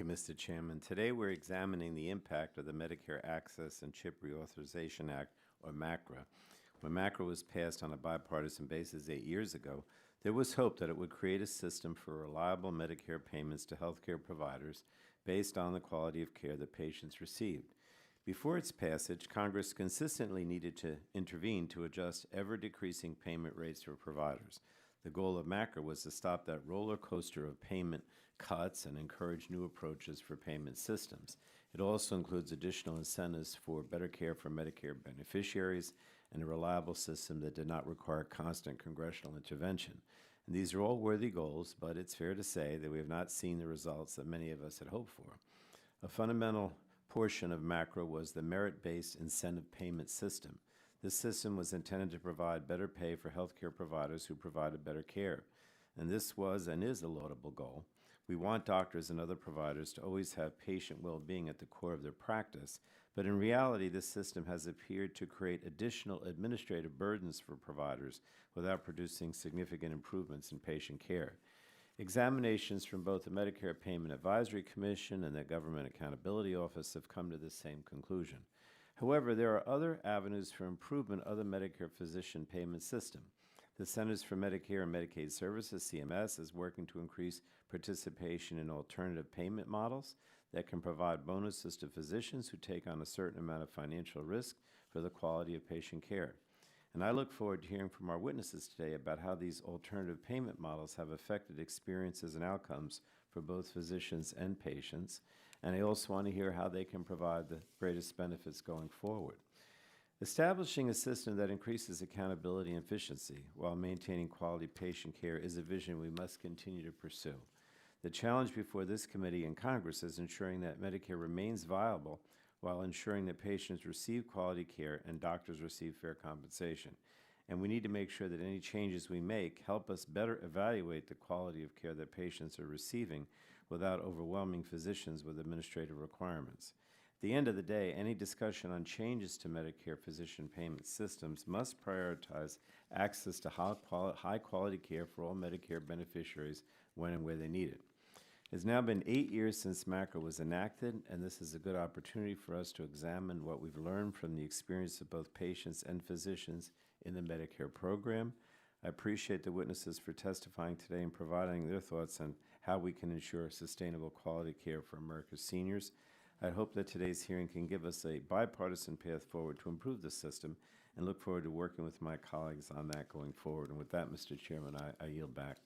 Mr. Chairman. Today we're examining the impact of the Medicare Access and Chip Reauthorization Act, or MACRA. When MACRA was passed on a bipartisan basis 8 years ago, there was hope that it would create a system for reliable Medicare payments to healthcare providers based on the quality of care that patients received. Before its passage, Congress consistently needed to intervene to adjust ever-decreasing payment rates for providers. The goal of MACRA was to stop that roller coaster of payment cuts and encourage new approaches for payment systems. It also includes additional incentives for better care for Medicare beneficiaries and a reliable system that did not require constant congressional intervention. And these are all worthy goals, but it's fair to say that we have not seen the results that many of us had hoped for. A fundamental portion of MACRA was the merit-based incentive payment system. This system was intended to provide better pay for healthcare providers who provided better care. And this was and is a laudable goal. We want doctors and other providers to always have patient well-being at the core of their practice, but in reality, this system has appeared to create additional administrative burdens for providers without producing significant improvements in patient care. Examinations from both the Medicare Payment Advisory Commission and the Government Accountability Office have come to the same conclusion. However, there are other avenues for improvement of the Medicare physician payment system. The Centers for Medicare and Medicaid Services, CMS, is working to increase participation in alternative payment models that can provide bonuses to physicians who take on a certain amount of financial risk for the quality of patient care. And I look forward to hearing from our witnesses today about how these alternative payment models have affected experiences and outcomes for both physicians and patients. And I also want to hear how they can provide the greatest benefits going forward. Establishing a system that increases accountability and efficiency while maintaining quality patient care is a vision we must continue to pursue. The challenge before this committee and Congress is ensuring that Medicare remains viable while ensuring that patients receive quality care and doctors receive fair compensation. And we need to make sure that any changes we make help us better evaluate the quality of care that patients are receiving without overwhelming physicians with administrative requirements. At the end of the day, any discussion on changes to Medicare physician payment systems must prioritize access to high-quality care for all Medicare beneficiaries when and where they need it. It's now been 8 years since MACRA was enacted, and this is a good opportunity for us to examine what we've learned from the experience of both patients and physicians in the Medicare program. I appreciate the witnesses for testifying today and providing their thoughts on how we can ensure sustainable quality care for America's seniors. I hope that today's hearing can give us a bipartisan path forward to improve the system, and look forward to working with my colleagues on that going forward. And with that, Mr. Chairman, I yield back.